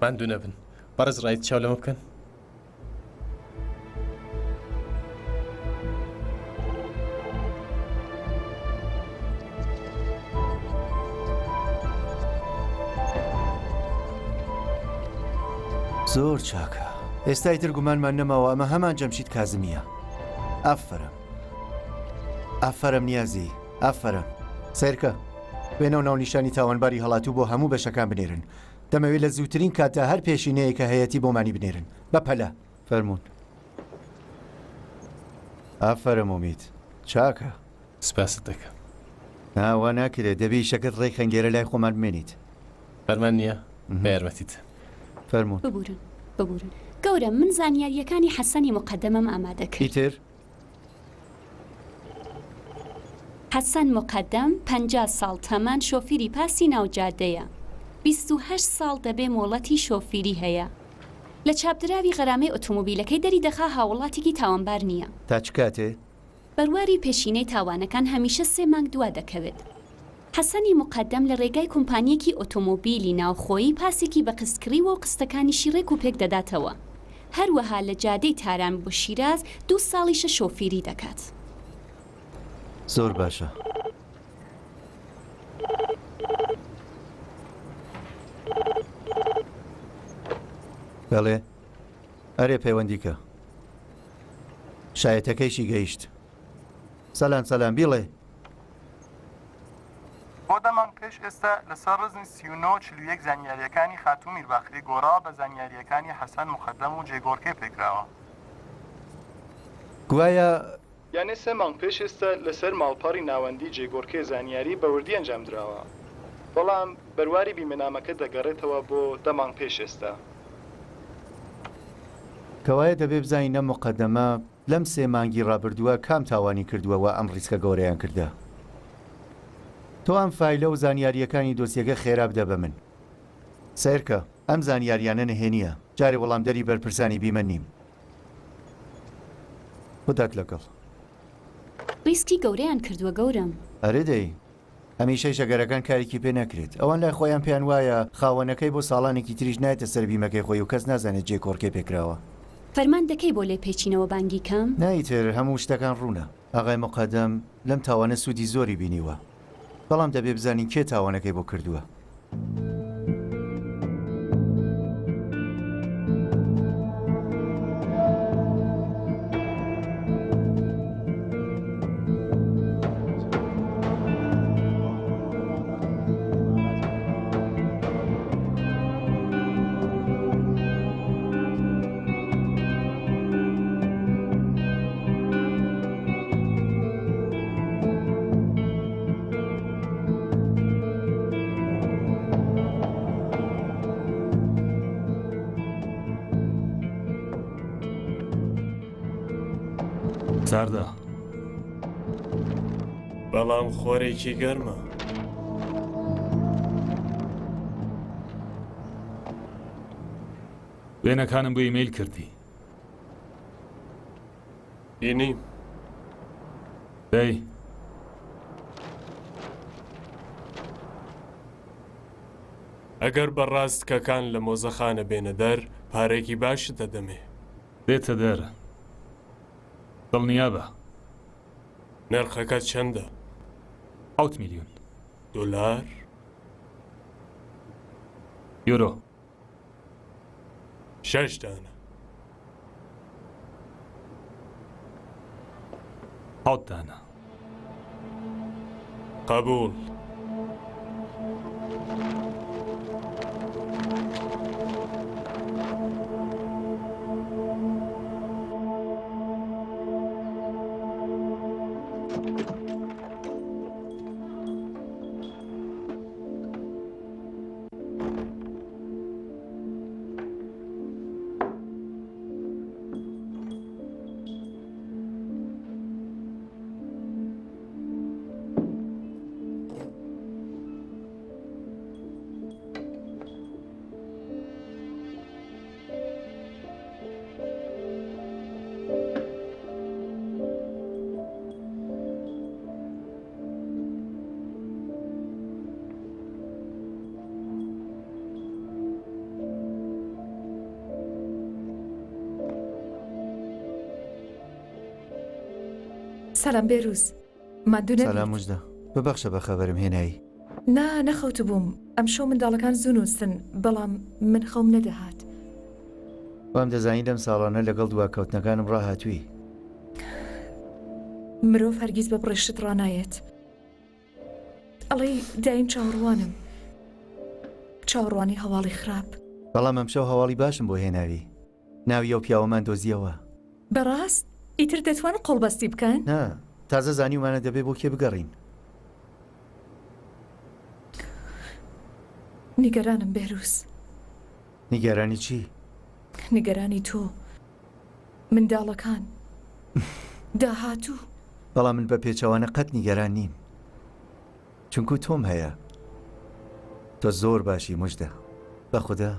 ماندوو نەبن بەڕێز ڕایت چاو لەمە بکەن. زۆر چاکە. ئێستا ئیتر گومانمان نەماوە ئەمە هەمان جەمشید کازمیە. ئافەرم نیازی ئافەرم سیرکە بێنەوە ناونیشانی تاوانباری هەڵاتوو بۆ هەموو بەشەکان بنێرن. دەمەوێت لە زووترین کاتدا هەر پێشینەیە کە هەیەتی بۆمانی بنێرن بەپەلە فەرمونون. ئافەرم ئومید چاکە. سپاست دەکەم. ناوا ناکرێت دەبی شەکەت ڕێی خەنگێرە لای خۆمان بمێنیت. فەرمان نییە بە یارمەتیت. فەرمونون. ببورن گەورە من زانیاریەکانی حەسەنی مقەدەمەم ئامادە کرد. ئیتر حەسەن مقەدەم 50 ساڵ تەمان شۆفیری پاسی ناوجادەیە. 28 ساڵ دەبێ مۆڵەتی شۆفیری هەیە. لە چاپدراوی غەرامەی ئۆتۆمۆبیلەکەی دەریدەخا هاوڵاتێکی تاوانبار نییە. تا چ کاتێ؟ بەرواری پێشینەی تاوانەکان هەمیشە 3 مانگ دوا دەکەوێت. حەسەنی مقەدەم لە ڕێگای کۆمپانیەکی ئۆتۆمۆبیلی ناوخۆیی پاسێکی بە قستکڕیوە و قستەکانیشی ڕێک و پێک دەداتەوە. هەروەها لە جادەی تاران بۆ شیراز 2 ساڵیشە شۆفیری دەکات. زۆر باشە. بەڵێ ئەرێ پەیوەندیکە شایەتەکەیشی گەیشت. سەلام بیڵێ. بۆ دەمان پێش ئێستا لەسەر ڕزنی 39 زانیاریەکانی خاتوو میرباخری گۆڕا بە زانیاریەکانی حەسەن مقەدەم و جێگۆڕکێ پێکراوە. گوایە یانێ 3 مانگ پێش ئێستا لەسەر ماڵپەڕی ناوەندی جێگۆڕکێ زانیاری بەوردی ئەنجام درراوە. بەڵام بەرواری بیمەنامەکە دەگەڕێتەوە بۆ 10 مانگ پێش ئێستا. کەوایە دەبێ بزانینە مقەدەمە لەم 3 مانگی ڕابردووە کام تاوانی کردووەوە ئەم ڕیسکە گەورەیان کردە. تۆ ئەم فایلە و زانیاریەکانی دۆسیەکە خێرا بدە بە من. سیرکە ئەم زانیاریانە نهێنیە جارێ وەڵامدەری بەرپرسانی بیمە نیم. خوداک لەگەڵ. ڕیسکی گەورەیان کردووە گەورم. ئەرێ دەی هەمیشەی شەگەرەکان کارێکی پێ نەکرێت. ئەوان لای خۆیان پێیان وایە خاوەنەکەی بۆ ساڵانێکی تریش نایەتە سەر بیمەکەی خۆی و کەس نازانێت جێگۆڕکێ پێکراوە. فەرمان دەکەی بۆ لێ پێچینەوە بانگی کەم؟ نایتر هەموو شتەکان ڕوونە. ئاغای مقەدەم لەم تاوانە سوودی زۆری بینیوە. بەڵام دەبێ بزانین کێ تاوانەکەی بۆ کردووە. ساردا بەڵام خۆرێکی گەرمە. وێنەکانم بۆ ئیمەیل کردی. بینیم. دەی ئەگەر بەڕاستکەکان لە مۆزەخانە بێنە دەر پارێکی باشت دەدەمێ. دێتە دەر. دڵنیا بە. نرخەکە چەندە؟ 7 میلیۆن دلار؟ یورۆ. 6 دانە. 7 دانە. قبول. سەلام بێروز مادوو سەلام نەبیت مژدە ببەخشە بە خەبەرم هێنایی نا نەخەوت بووم ئەم شەو منداڵەکان زوون وستن بەڵام من خەوم نەدەهات وام دەزانی لەم ساڵانە لەگەڵ دواکەوتنەکانم ڕاهاتووی مرۆڤ هەرگیز بە بڕێشت ڕانایەت ئەڵێ دایم چاوەڕوانم چاوەڕوانی هەواڵی خراپ بەڵام ئەم شەو هەواڵی باشم بۆ هێناوی ناوی ئەو پیاوەمان دۆزیەوە بەڕاست ئیتر دەتوانن قۆڵبەستی بکەن نا تازە زانیومانە دەبێ بۆ کێ بگەڕین نیگەرانم بێروز نیگەرانی چی؟ نیگەرانی تۆ منداڵەکان داهاتوو بەڵام من بە پێچەوانە قەت نیگەران نیم چونکو تۆم هەیە تۆ زۆر باشی مژدە بە خوددا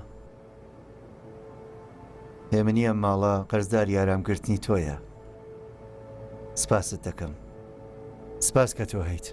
هێمنی ئەم ماڵە قەرزدار یارامگرتنی تۆیە سپاست دەکەم سپاس کە تۆ هەیت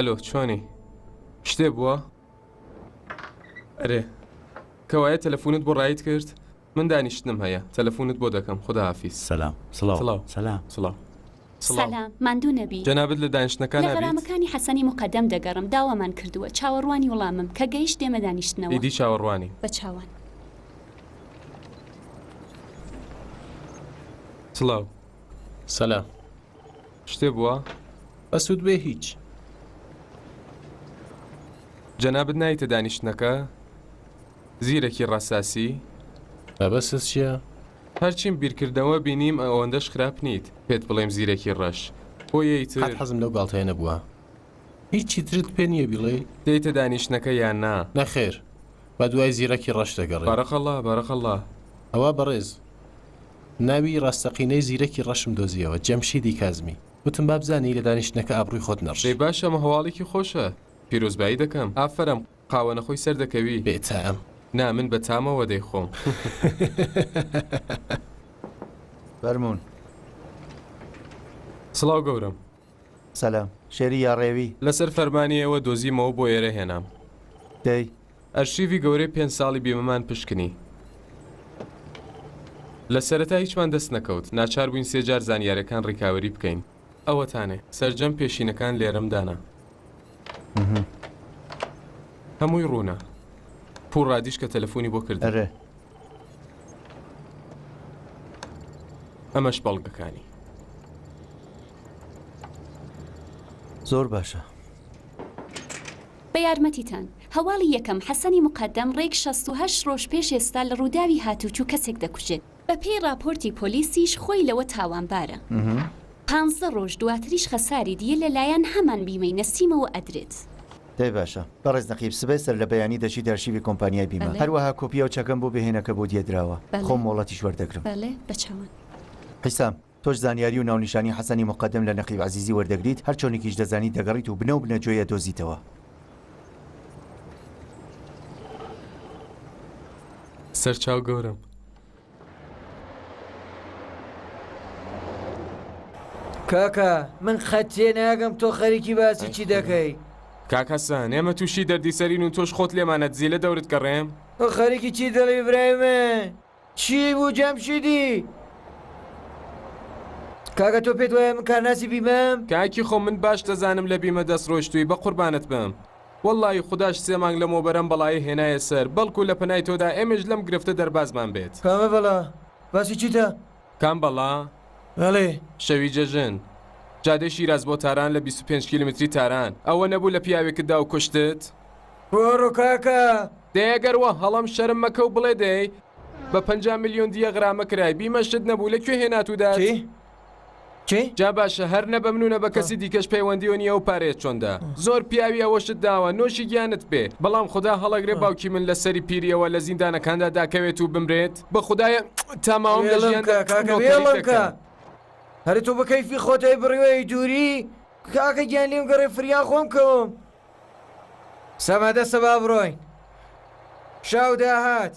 ئالۆ چۆنی شتێ بووە؟ ئەرێ کەوایە تەلەفۆنت بۆ ڕایت کرد من دانیشتنم هەیە تەلەفۆنت بۆ دەکەم خوداحافیز سەلام سڵاو سەلام سڵاو سەلام ماندوو نەبی جەنابەت لە دانیشتنەکان لە نابیت غەرامەکانی حەسەنی مقەدەم دەگەڕم داوامان کردووە چاوەڕوانی وەڵامم کە گەیشت دێمە دانیشتنەوە ئیدی چاوەڕوانی بە چاوان سڵاو سەلام شتێ بووە؟ بەسوود بێ هیچ جەنابەت نایتە دانیشتنەکە زیرەکی ڕاستاسی بەبەست چییە؟ هەرچیم بیرکردەوە بینیم ئەوەندەش خراپ نیت پێت بڵێم زیرەکی ڕەش بۆ قەت یەیتر حەزم لەو گاڵتەیە نەبووە هیچی ترت پێ نییە بیڵێ دەیتە دانیشتنەکە یان نا نەخێر بە دوای زیرەکی ڕەش دەگەڕێ بارەخەڵڵا بارەخەڵڵا ئەوە بەڕێز ناوی ڕاستەقینەی زیرەکی ڕەشم دۆزیەوە جەمشیدی کازمی وتم با بزانی لە دانیشتنەکە ئابڕووی خۆت نەڕژ دەی باشە ئەمە هەواڵێکی خۆشە پیرۆزبایی دەکەم ئافرەم قاوەنەخۆی سەر دەکەوی بێتام نا من بە تامەوە دەیخۆم فەرموون سڵاو گەورم سەلام شێری یاڕێوی لەسەر فەرمانیەوە دۆزیمەوە بۆ ئێرە هێنام دەی ئەرشیڤی گەورەی 5 ساڵی بیمەمان پشکنی لە سەرەتا هیچمان دەست نەکەوت ناچار بووین 3 جار زانیاریەکان ڕیکاوەری بکەین ئەوەتانێ سەرجەم پێشینەکان لێرەمدانا هەمووی ڕوونە پوڕ ڕادیش کە تەلەفۆنی بۆ کرد ئەرێ ئەمەش بەڵگەکانی زۆر باشە بە یارمەتیتان هەواڵی یەکەم حەسەنی مقەدەم ڕێک 68 ڕۆژ پێش ئێستا لە ڕووداوی هاتوچوو کەسێک دەکوژێت بە پێی راپۆرتی پۆلیسیش خۆی لەوە تاوانبارە 15 ڕۆژ دواتریش خەساری دیە لەلایەن هەمان بیمەی نەسیمەوە ئەدرێت دەی باشە بەڕێز نەقیب سبەی سەر لە بەیانی دەچی دەرشیوی کۆمپانیای بیمە بەڵێ. هەروەها کۆپیە و چەکەم بۆ بهێنەکە بۆ دیێدراوە بەڵێ. خۆم مۆڵەتیش وەردەگرم بەڵێ بە چاوان حیسام تۆش زانیاری و ناونیشانی حەسەنی مقەدەم لە نەقیب عەزیزی وەردەگریت هەر چۆنێکیش دەزانی دەگەڕیت و بنە و بنەجۆیە دۆزیتەوە سەرچاو گەورم کاکە من خەتێ ناگەم تۆ خەریکی باسی چی دەکەی کاکەسان ئێمە تووشی دەردی سەرین و تۆش خۆت لێمانە دزی لە دەورت گەڕێم تۆ خەریکی چی دەڵی برای من چی بوو جەمشیدی کاکە تۆ پێت وایە من کارناسی بیمەم کاکی خۆ من باش دەزانم لە بیمە دەست ڕۆشتووی بە قوربانت بم وەڵی خودداش 3 مانگ لە مۆبەرم بەڵایی هێنایە سەر بەڵکو لە پەنای تۆدا ئێمەش لەم گرفتە دەربازمان بێت کامە بەڵا باسی چیتە؟ کام بەڵا بەڵێ شەوی جەژن جادەی شیراز بۆ تاران لە 25 کیلومتری تاران ئەوە نەبوو لە پیاوێکتدا و کوشتت بۆڕۆ کاکە دەیەگەروە هەڵام شەرم مەکە و بڵێ دەی بە 50 میلیۆن دیە غرامە کرای بیمەشت نەبوو لەکوێ هێناتودات چی؟ جا باشە هەر نە بەمنونە بە کەسی دیکەش پەیوەندیۆ نیە و پارێت چۆندا زۆر پیاوی ئەوەشت داوە نۆشی گیانت بێ بەڵام خدا هەڵەگرێ باوکی من لە سەری پیریەوە لە زیندانەکاندا داکەوێت و بمرێت بە خدایە تاماوم لە ژیان هەری تۆ بە کەیفی خۆتەی بڕیوەی دووری کاکە گیان لێم گەڕێ فریان خۆم کەوم سەمەدە سەبا بڕۆین شاو داهات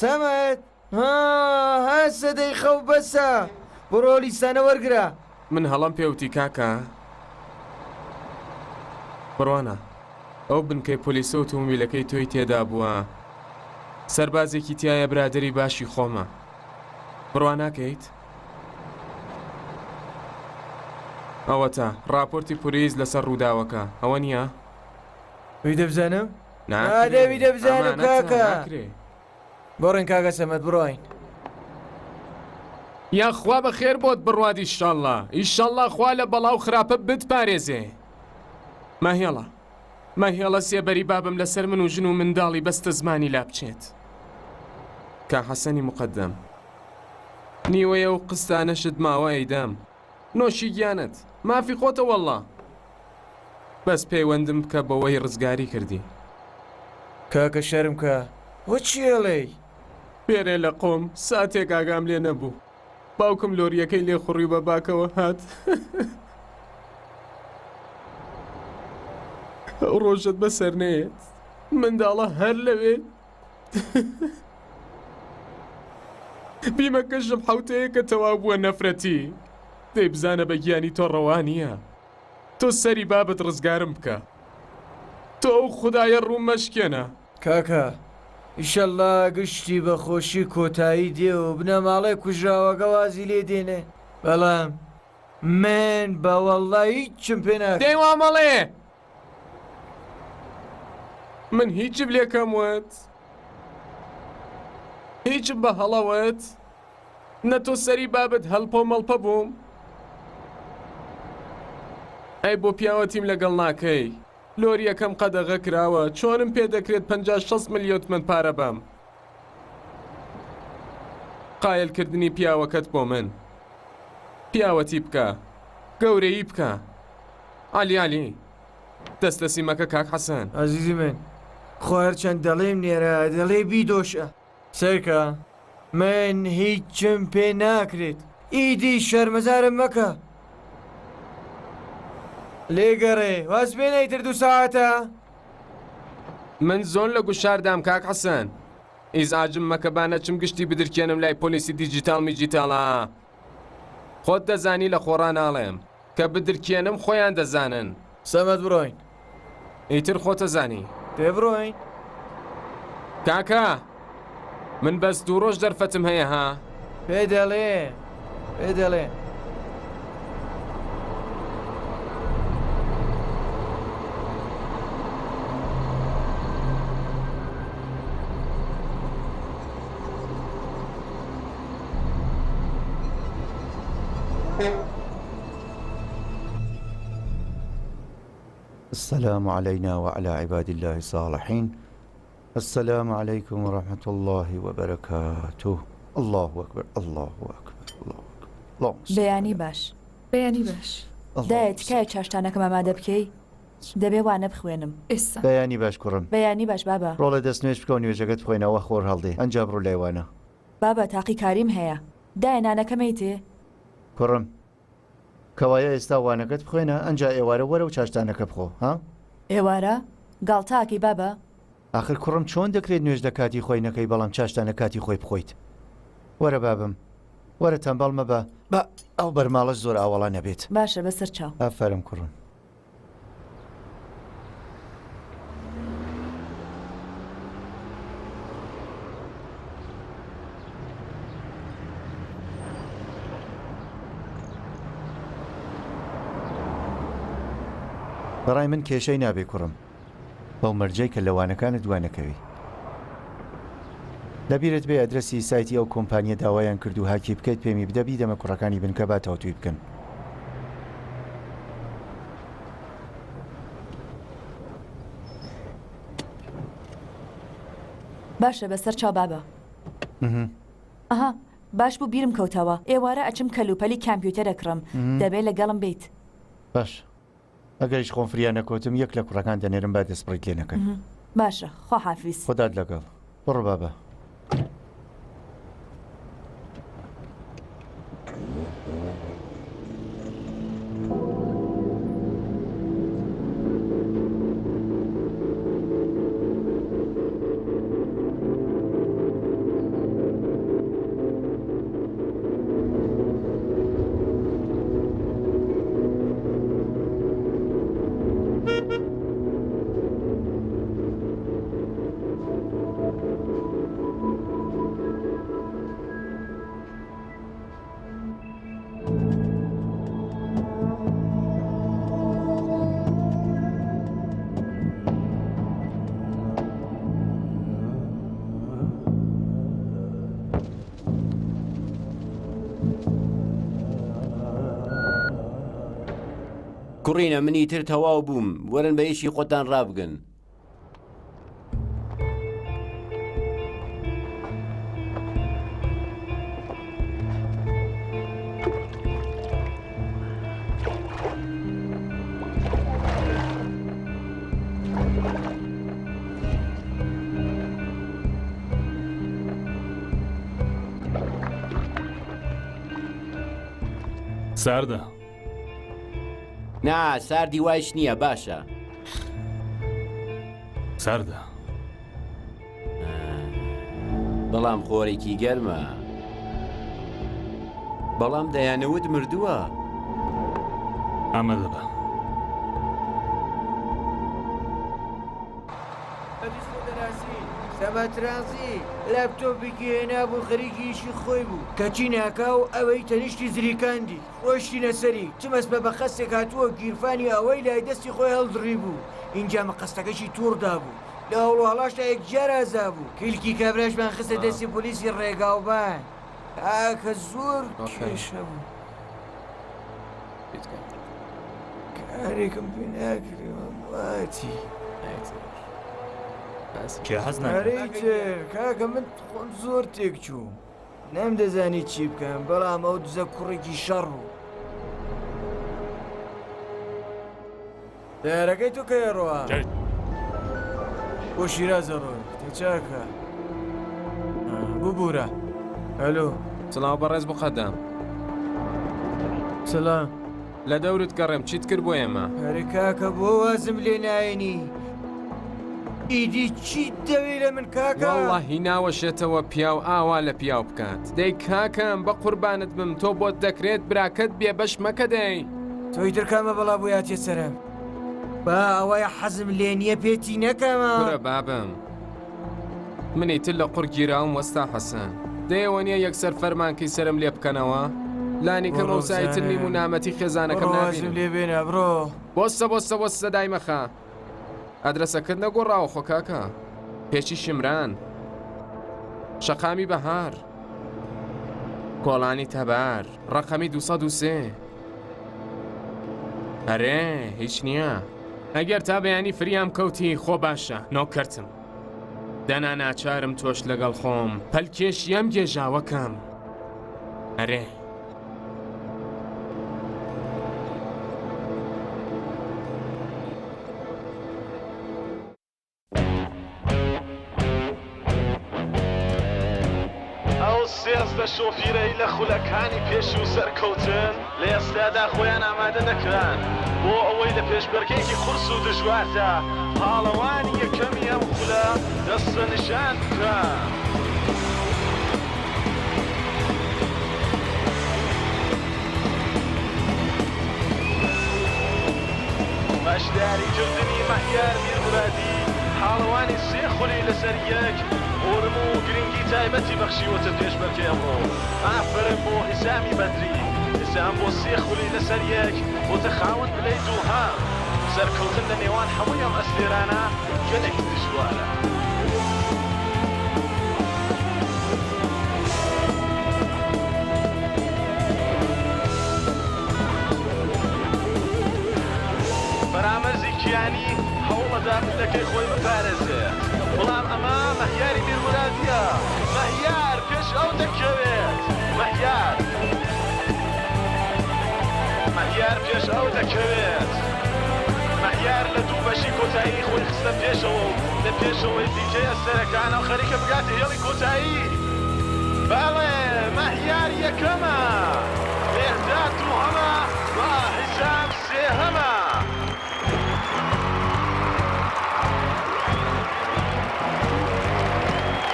سەمەد ها سەدەی خەو بەسە بڕۆ لیستانە وەرگرە من هەڵم پێوتی کاکە بڕوانە ئەو بنکەی پۆلیسە ئۆتۆمۆبیلەکەی تۆی تێدا بووە سەربازێکی تایە برادری باشی خۆمە بڕوان ناکەیت ئەوە تا راپۆرتی پۆلیس لەسەر ڕووداوەکە ئەوە نییە وی دەبزانم نادەوی دەبزانم کاکە بڕێن کاکە سەمەد بڕۆین یاخوا بە خێر بۆت بڕوادی ئیشەڵڵا ئیشەڵڵا خوا لە بەڵاو خراپە بتپارێزێ ماهێڵە سێبەری بابم لەسەر من و ژن و منداڵی بەستە زمانی لا بچێت کا حەسەنی مقدەم نیوەیە و قستانەشت ماوە ئەیدام نۆشی گیانت مافی خۆتە وەڵڵا بەس پەیوەندم بکە بەوەی ڕزگاری کردی کاکە شەرم کە وە چیڵێ پێرێ لە قۆم ساتێک ئاگام لێ نەبوو باوکم لۆریەکەی لێ خوڕی بە باکەوە هات ڕۆژت بەسەر نێت منداڵە هەر لەوێ بیمەکەشم حوتەیە کە تەواو بووە نەفرەتی دەی بزانە بە گیانی تۆ ڕەوانیە تۆ سەری بابت ڕزگارم بکە تۆ ئەو خودایە ڕوو مەشکێنە کاکە ئیشەڵڵا گشتی بە خۆشی کۆتایی دێ و بنەماڵی کوژراوەکە وازی لێ دێنێ بەڵام من بەوەڵڵا هیچم پێ ناکەم دەیوامەڵێ من هیچم لێکەموت هیچم بە هەڵەوت نە تۆ سەری بابت هەڵپۆ مەڵپە بووم ئەی بۆ پیاوەتیم لەگەڵ ناکەی لۆریەکەم قەدەغە کراوە چۆنم پێ دەکرێت 50-60 ملیۆن من پارە بەم قایلکردنی پیاوەکەت بۆ من پیاوەتی بکە گەورەیی بکە عالی دەستەسیمەکە کاک حەسەن عزیزی من خۆر چەند دەڵێم نێرە دەڵێ بیدۆشە سەرکە من هیچم پێ ناکرێت ئیدی شەرمەزارم مەکە لێگەڕێ واز پێ نەیتر 2 ساعتە من زۆر لە گوشاردام کاک حەسەن ئیزعاجم مەکەبانە چم گشتی بدرکێنم لای پۆلیسی دیجیتال میجیتاڵە خۆت دەزانی لە خۆڕان ناڵێم کە بدرکێنم خۆیان دەزانن سەمەد بڕۆین ئیتر خۆتە زانی پێ بڕۆین کاکە من بەس 2 ڕۆژ دەرفەتم هەیە ها پێ دەڵێ السلام علينا وعلى عباد الله الصالحين. السلام عليكم ورحمة الله وبركاته. الله أكبر الله أكبر الله أكبر اللهم بەیانی باش دایە تکایە چاشتانەکەم ئامادە بکەی دەبێ وانە بخوێنم ئێستا بەیانی باش کوڕم بەیانی باش بابا ڕۆڵە دەستنوێش بکە و نوێژەکەت بخۆینەوە خۆر هەڵدێ ئەنجا بڕۆ لێوانە بابا تاقی کاریم هەیە دایە نانەکەمەی تێ کوڕم کەوایە ئێستا وانەکەت بخوێنە ئەنجا ئێوارە وەرە و چاشتانەکە بخۆ ها ئێوارە گاڵتاکی بابا آخر کوڕم چۆن دەکرێت نوێژ لە کاتی خۆی نەکەی بەڵام چاشتانە کاتی خۆی بخۆیت وەرە بابم وەرە تەمبەڵ مەبە بە ئەو بەرماڵەش زۆر ئاوەڵا نەبێت باشە بەسەر چاو ئافەرم کوڕم بەڕای من کێشەی نابێ کوڕم بەو مەرجەی کە لەوانەکانت دوانەکەوی لەبیرت بێ ئەدرەسی سایتی ئەو کۆمپانیە داوایان کرد و هاکی بکەیت پێمی بدە بیدەمە کوڕەکانی بنکە با تاوتوی بکەن باشە بەسەر چاو بابە ئەها باش بوو بیرم کەوتەوە ئێوارە ئەچم کەلوپەلی کامپیوتەرە کڕم دەبێت لەگەڵم بیت باش ئەگەریش خۆم فریان نەکۆتم یەک لە کوڕەکان دەنێرم با دەستپڕیت لێ نەکەن باشە خۆ حافیز خۆدات لەگەڵ بڕ بابە کوڕینە منی تر تەواو بووم وەرن بە ئیشی خۆتان ڕابگەن ساردە نا ساردی وایش نییە باشە ساردە بەڵام خۆرێکی گەرمە بەڵام دەیانەوت مردووە ئامادە بە سەمەترانسی لاپتۆپێکی هێنا بۆ خەریکی ئیشی خۆی بوو کەچی ناکا و ئەوەی تەنیشتی زریکاندی خۆشتی نەسەری چمەسمە بە خەستێک هاتووە گیرفانی ئەوەی لای دەستی خۆی هەڵدڕی بوو اینجا مەقەستەکەشی تووردا بوو لە هەوڵهەڵاشتا یەکجار ئازا بوو کیلکی کابراشمان خستە دەستی پۆلیسی ڕێگاوبان کە زۆر کێشە بوو کارێکم پێ ناکرێوە واتی کاکە من خۆم زۆر تێک چوو نەم دەزانی چی بکەم بەڵام ئەو دزە کوڕێکی شەڕ بوو تیارەکەی تۆ کە ڕۆوە بۆ شیرازە ڕۆی تێچاکە ببوورە ئەلۆ سڵاو بەڕێز بخەدام سلام لە دەورت گەڕێم چیت کرد بۆ ئێمە هەرێ کاکە بۆ وازم لێ ناینی ئیدی چیت دەوێت لە من کاکە وەڵڵاهی ناوەشێتەوە پیاو ئاوا لە پیاو بکات دەی کاکەم بە قوربانت بم تۆ بۆت دەکرێت براکەت بێبەش مەکە دەی تۆی دەرکامە بەڵا بۆ یاتێ سەرم با ئەوەی حەزم لێ نییە پێتی نەکەمە برە بابم منی تر لە قوڕ گیراوم وەستا حەسەن دەیەوە نییە یەکسەر فەرمانکەی سرم لێ بکەنەوە لانی کەم ئەوسایتر نیم و نامەتی خێزانەکەم نابینم لێ بێنە بڕۆ بۆستە دای مەخە ئەدرەسەکەت نەگۆڕاوە خۆ کاکە پێچی شمران شەقامی بەهار کۆڵانی تەبار ڕقەمی 203 ئەرێ هیچ نییە ئەگەر تا بەیانی فریام کەوتی خۆ باشە نۆکەرتم دەنا ناچارم تۆش لەگەڵ خۆم پەلکێشیەم گێژاوەکەم ئەرێ سێزدە شۆفیرەی لە خولەکانی پێش و سەرکەوتن لە ئێستادا خۆیان ئامادە دەکران بۆ ئەوەی لە پێشبەرگەیەکی قورس و دژواردا پاڵەوانی یەکەمی ئەم خولە دەستە نیشان بکەن. باشداریکردنی مەحیار میرمورادی پاڵەوانی سێ خولی لەسەر یەک ئۆرم و گرنگی تایبەتی بەخشیوەتە پێشبەرگەی ئەمڕۆ. ئافرین بۆ حیسامی بەدری، حیسام بۆ سێ خولی لەسەر یەک بۆتە خاوەن پلەی دووهام. سەرکەوتن لە نێوان هەموو ئەم ئەستێرانە گەلێک دژوارە. بەرامەرزی کیانی هەوڵەدا پلەکەی خۆی بپارێزێت، بەڵام ئەمە مەهیاری میرمورادیە. مەهیار پێش ئەو دەکەوێت. مەهیار پێش ئەو دەکەوێت. مەهیار لە دوو بەشی کۆتایی خۆی خستە پێشەوە و لە پێشەوەی دیکەی ئەستێرەکانە و خەریکە بگاتە هێڵی کۆتایی. بەڵێ مەهیار یەکەمە، مێرداد دووهەمە، با حیسام سێهەمە.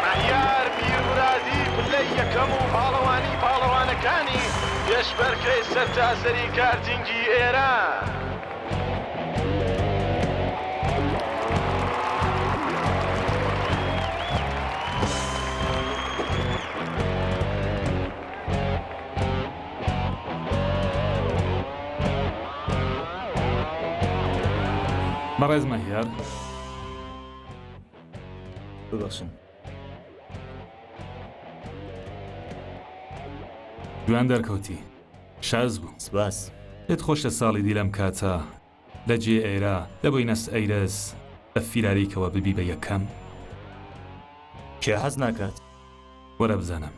مەهیار میرمورادی پلەی یەکەم و پاڵەوانی پاڵەوانەکانی پێشبەرکەی سەرتاسەری کارتینگی ئێران. بەڕێز مەهیار ببەخشن. جوان دەرکەوتی، شاز بوو. سپاس. پێت خۆشە ساڵی دی لەم کاتە لە جێ ئێرە لە بۆینەس ئەیرەس بە فیلاریکەوە ببی بە یەکەم؟ کێ حەز ناکات؟ وەرە بزانم.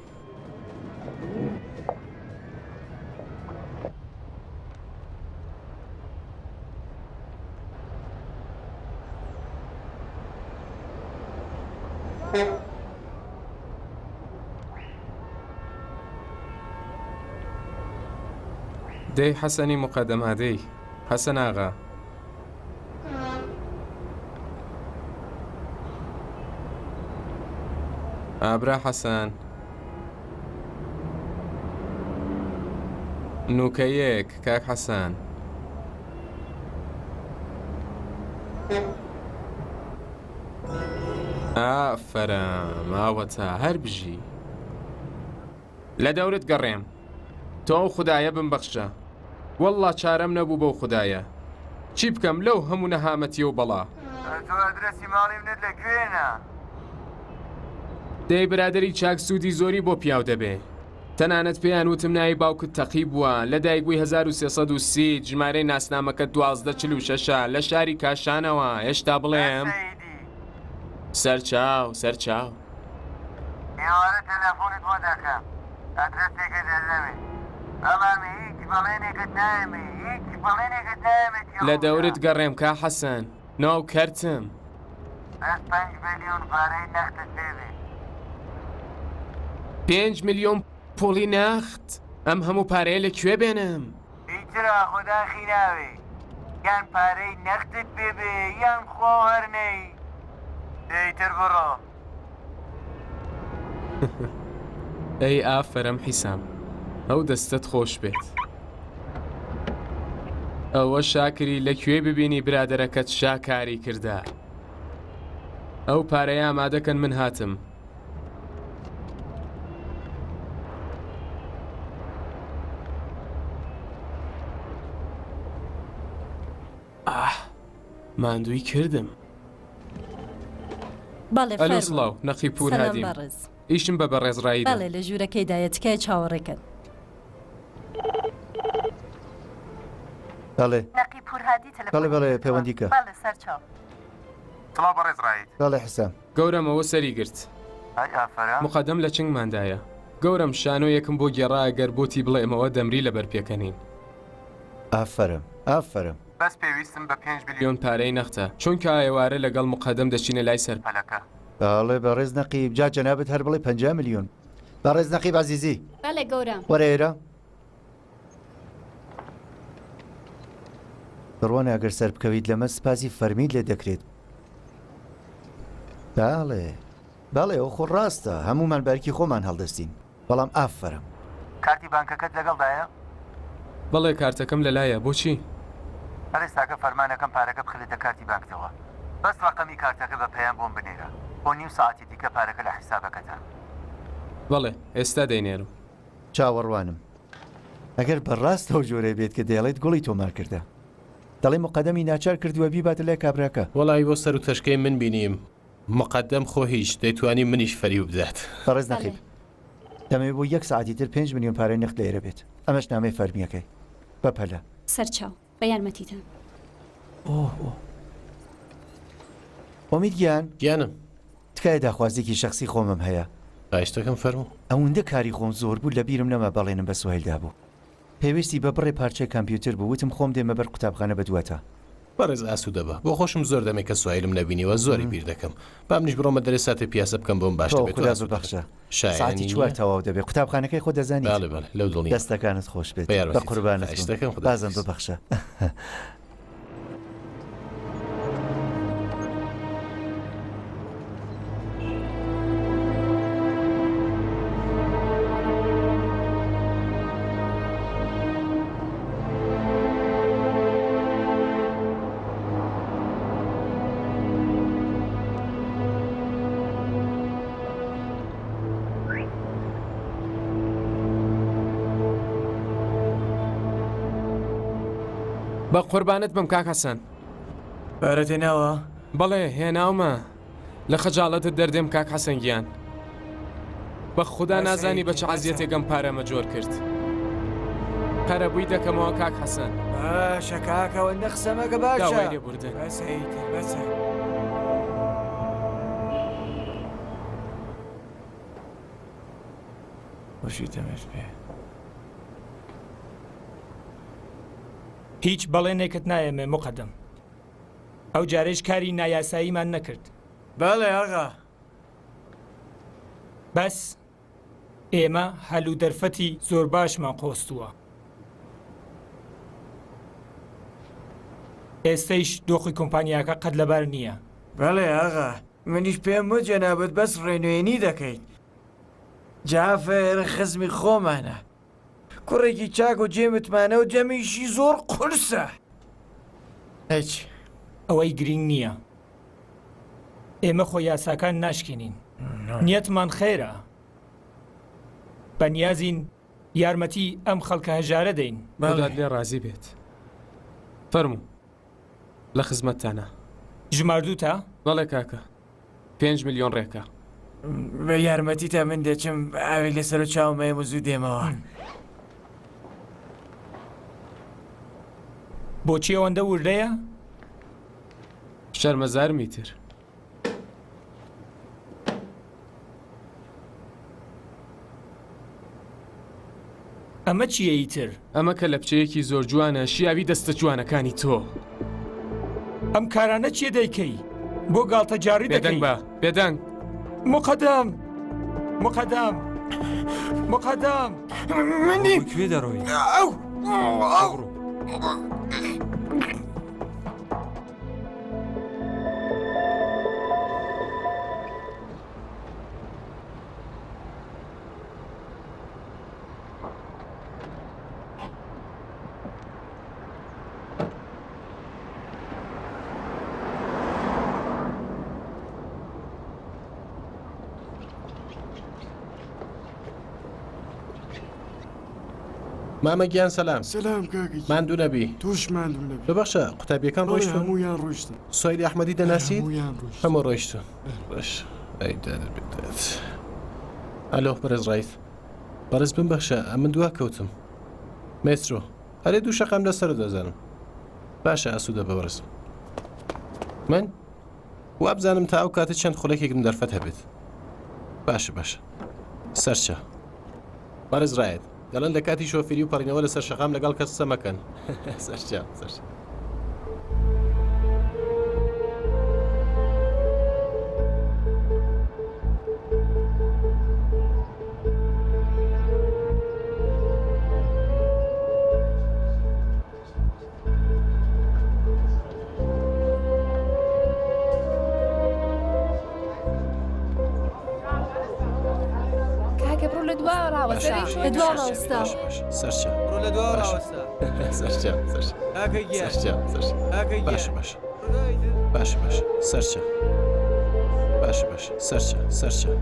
دەی حەسەنی مقەدەمادەی حەسەن ئاغا. ئابرا حەسەن نوکەیەک کاک حەسەن. ئافرە ماوەتە هەر بژی لە دەورت گەڕێم. تۆ ئەو خودایە بمبەخشە، وەڵڵا چارەم نەبوو بەو خودایە. چی بکەم لەو هەموو نەهامەتیە و بەڵا. تۆ ئەدرەسی ماڵی منت لەکوێنە؟ دەی برادری چاک سوودی زۆری بۆ پیاو دەبێ. تەنانەت پێیان وتم ناوی باوکت تەقی بووە، لە دایکبووی 1330 ژمارەی ناسنامەکە 1246 لە شاری کاشانەوە. هێشتا بڵێم سەرچاو سەرچاو. ئێوارە تەلەفۆنت بۆ دەکەم، ئەدرەسێکە دەردەوێت. ئەڵامی هیچ بەڵێنێکت نایەمێ، هیچ بەڵێنێکت نایەمێت. لە دەورت گەڕێم کا حەسەن، ناو کەرتم. بەس 5 ملیۆن پارەی نەختت دەبێت. 5 ملیۆن پۆلی نەخت؟ ئەم هەموو پارەیە لەکوێ بێنم؟ هیچرا خوداخی ناوێ، یان پارەی نەختت بێبێ یان خۆ هەرنەی. دەیتر بڕۆ. ئەی ئافەرەم حیسام، ئەو دەستت خۆش بێت. ئەوە شاکری لەکوێ ببینی برادەرەکەت شاکاری کردا. ئەو پارەیە ئامادەکەن من هاتم. ماندووی کردم. بەڵێ ئەلۆ سڵاو نەقی پور هادیم. ئیشم بە بەڕێزڕایی. بەڵێ لە ژوورەکەیدایە تکای چاوەڕێکن. بەڵێ نەقی پور هادی بەڵێ بەڵێ پەیوەندیکە. بەڵێ سەرچاو. سڵاو بەڕێزڕایی. بەڵێ حسام. گەورەمەوە سەری گرت. ئای ئافرە. مقەدەم لە چنگماندایە. گەورم شانۆ یەکم بۆ گێڕا گەر بۆتی بڵێمەوە دەمری لەبەر پێکەنین. ئافرم ئافرم. بەس پێویستم بە 5 ملیۆن پارەی نەختە، چونکە ئێوارە لەگەڵ مقەدەم دەچینە لای سەرپەلەکە. بەڵێ بەڕێز نەقیب جا جەنابەت هەر بڵێ 50 ملیۆن. بەڕێز نەقیب عەزیزی. بەڵێ گەورم. وەرە ئێرە. بڕوانە ئەگەر سەر بکەویت لەمە سپاسی فەرمیت لێ دەکرێت. بەڵێ ئەو خۆ ڕاستە، هەمومان بەرکی خۆمان هەڵدەستین، بەڵام ئافرم. کارتی بانکەکەت لەگەڵدایە؟ بەڵێ کارتەکەم لەلایە. بۆچی؟ هەرێستاکە فەرمانەکەم پارەکە بخلێتە کارتی بانکتەوە. بەس ڕقەمی کارتەکە بە پەیام بۆم بنێرە بۆ نیو ساعتی دیکە پارەکە لە حیسابەکەتە. بەڵێ ئێستا دەینێرم. چاوەڕوانم ئەگەر بەڕاست ئەو جۆرە بێت کە دەیڵێت گوڵی تۆمار کردە. دەڵێ مقدەمی ناچار کردووە بیباتە لای کابراکە. وەڵی بۆ سەر و تەشکەی من بینیم مقدەم خۆ هیچ دەیتوانی منیش فەریو بدات. بەڕێز نەخیب دەمەوێت بۆ 1 ساعتی تر 5 میلیۆن پارەی نەخت لێرە بێت. ئەمەش نامەی فەرمیەکەی بەپەلە سەرچاو بە یارمەتیتان. ئۆمید گیان گیانم تکایە داخوازێکی شخصی خۆمم هەیە. خواهشتەکەم فەرموو. ئەوەندە کاری خۆم زۆر بوو لە بیرم نەما بەڵێنم بە سوهێلدا بوو. پێویستی بە بڕێ پارچەی کامپیوتر بوو وتم خۆم دێمە بەر قوتابخانە بەدواتە. بەڕێز ئاسوودە بە بۆ خۆشم زۆر دەمێک کە سوایلم نەبینیوە زۆری بیر دەکەم. با منیش بڕۆمە دەرێساتی پیاسە بکەم بۆم باش دەبێت. ببەخشە ساعتی 4 تەواو دەبێت. قوتابخانەکەی خۆ دەزانیت. لەو دڵنی دەستەکانت خۆش بێت بە قوربانت بازم ببەخشە. بە قوربانت بم کاک حەسەن. پارەت هێناوە؟ بەڵێ هێناومە لە خەجاڵەتت دەردێم کاک حەسەن گیان. بە خوددا نازانی بە چ عەزیەتێکم پارەمە جۆر کرد. قەرەبووی دەکەمەوە کاک حەسەن. باشە کاکەوەندە قسەمەکە باشە. داوای لێبوردن. بەسە. وەشی تەمەش پێ. هیچ بەڵێنێکت نایەمێ مقدەم. ئەو جارێش کاری نایاساییمان نەکرد. بەڵێ ئاغا. بەس ئێمە هەلو دەرفەتی زۆر باشمان قۆستووە. ئێستەیش دۆخی کۆمپانیاکە قەت لەبەر نییە. بەڵێ ئاغا منیش پێم وت جەنابەت بەس ڕێنوێنی دەکەیت. جافر خزمی خۆمانە. کوڕێکی چاک و جێمتمانە و جەمیشی زۆر قورسە. هیچ ئەوەی گرنگ نییە. ئێمە خۆ یاساکان ناشکێنین. نیەتمان خێرە. بەنیازین یارمەتی ئەم خەڵکە هەژارە دەین. بەڵات لێ ڕازی بێت. فەرموو لە خزمەتتانە. ژماردوو تا؟ بەڵێ کاکە 5 میلیۆن ڕێکە. بە یارمەتی تا من دەچم ئاوی لەسەر و چاومەیە و زوو دێمەوە. بۆچی ئەوەندە وردەیە؟ شەرمەزارمی تر. ئەمە چیە ئیتر؟ ئەمە کە لە بچەیەکی زۆر جوانە شیاوی دەستە جوانەکانی تۆ. ئەم کارانە چیە دەیکەی؟ بۆ گاڵتە جاری دەکەی؟ بێدەنگ. مقدەم! مقدەم! مقدەم! منی کوێ دەڕۆی؟ مامە گیان سەلام. سلام کاکی. ماندوو نەبی. توش ماندوو نەبی. ببەخشە قوتابیەکان ڕۆیشتن؟ هەموویان ڕۆیشتن. سوایلی ئەحمەدی دەناسیت؟ هەموو ڕۆیشتن. باش. ئەلۆ بەرز ڕایت. بەرز بمبەخشە ئەمن دوا کەوتم. مێترۆ هەرێ دوو شەقام لەسەر دەزانم. باشە ئاسوودە بەبەرز. من وابزانم تا ئەو کاتە چەند خولەکێکم دەرفەت هەبێت. باشە باشە. سەرچە. بەرز ڕایت. دەڵێن لە کاتی شۆفێری و پەڕینەوە لەسەر شەقام لەگەڵ کەس قسە مەکەن. سەرچە. سەرچە. ڕۆ لە دوا ڕاوەستە. سەرچە. ئاکەی گیان. ئاکەی گیان. باشە. سەرچە. سەرچە.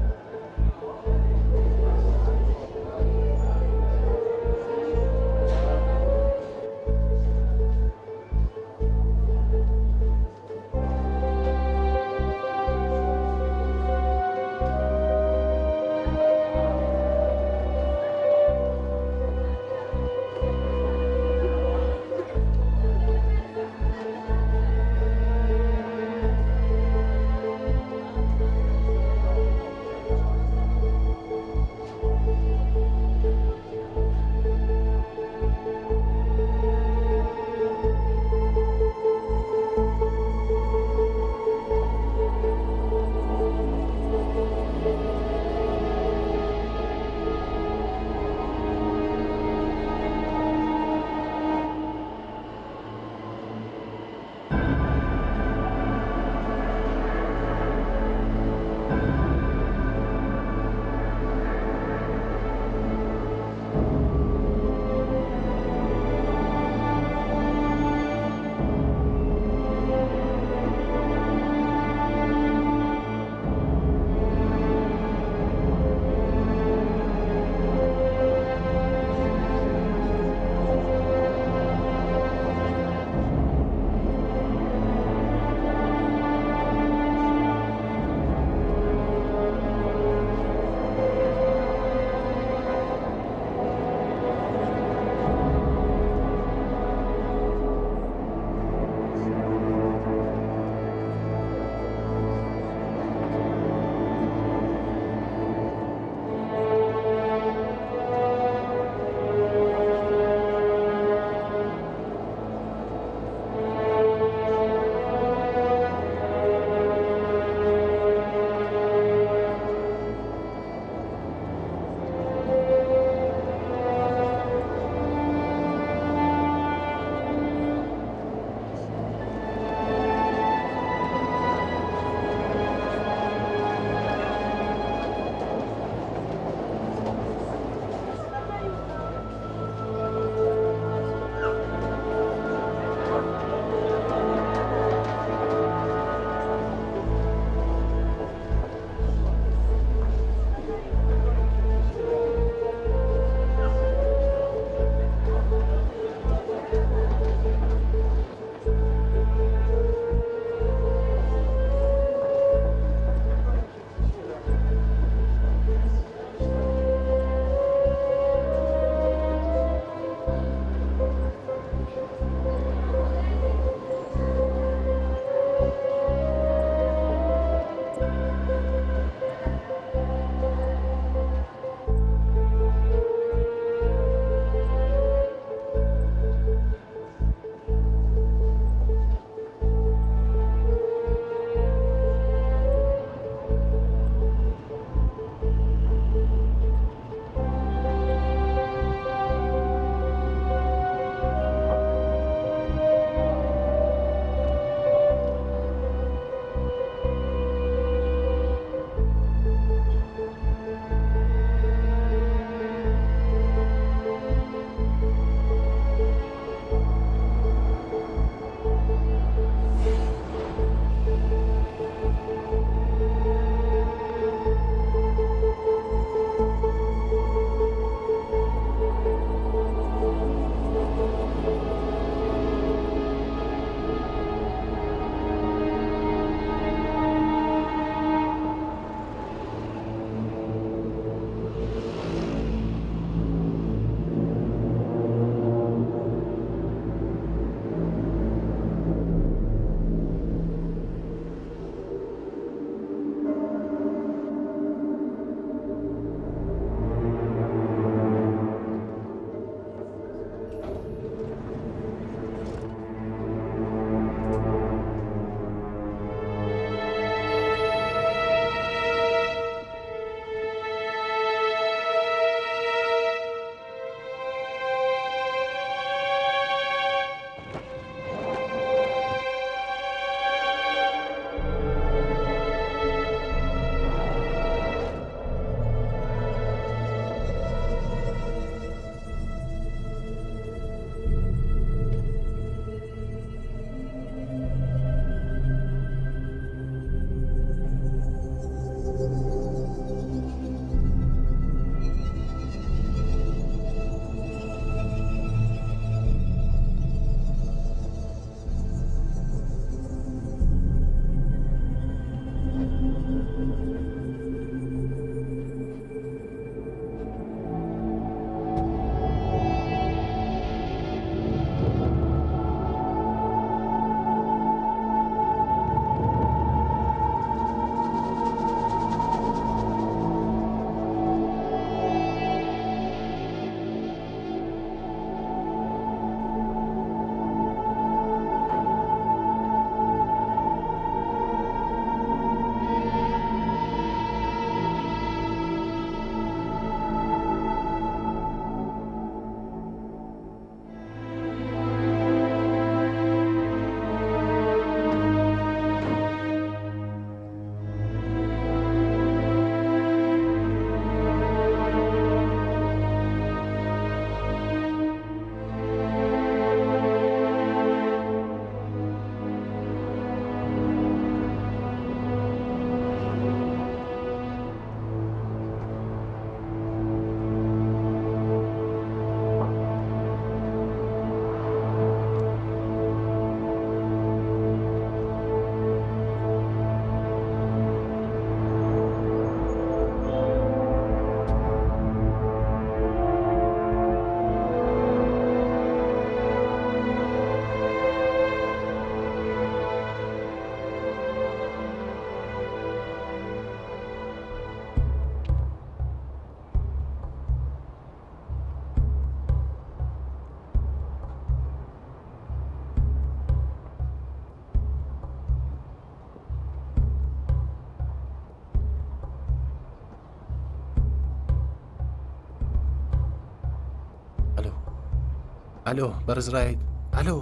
ئەلۆ بەرزڕایت ئەلۆ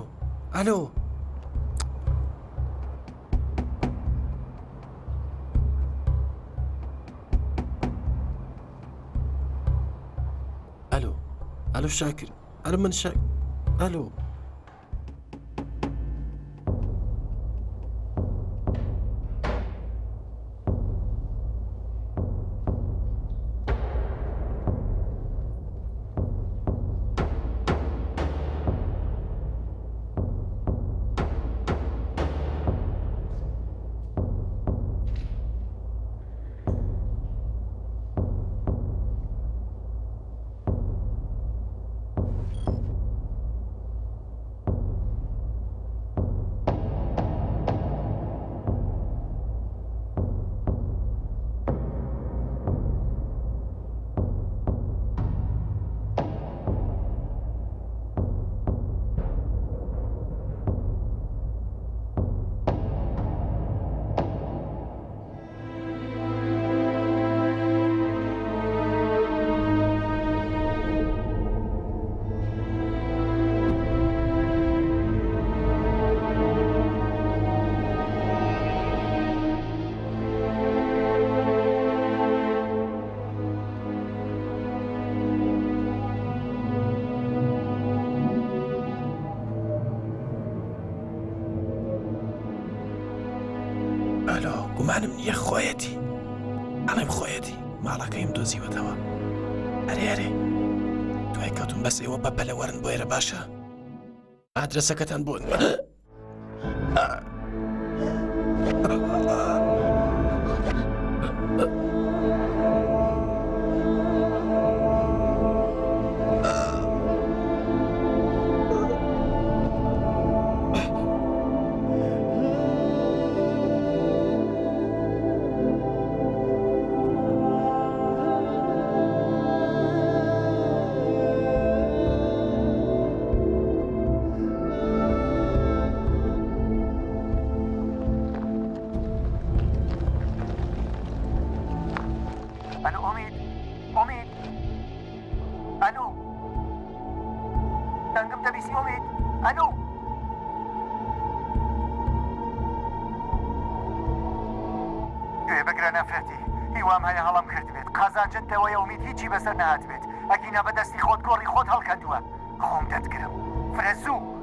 ئەلۆ ئەلۆ ئەلۆ شاکر ئەلۆ من شاک ئەلۆ ئەلۆ گومانم نییە خۆیەتی ئەڵێم خۆیەتی ماڵەکەیم دۆزیوەتەوە ئەرێ ئەرێ دوای کەوتم بەس ئێوە بەپەلە وەرن بۆ ئێرە باشە ئادرەسەکەتان بۆن الو امید الو دەنگم دەبیسی امید الو گوێ بگرە نەفرەتی هیوام هەیە هەڵم کرد بێت قازانجنتەوەی امید هیچی بەسەر نهات بێت ئەگینە بەدەستی خۆت گۆڕی خۆت هەڵکەندووە خۆم دەتگرم فرەزوو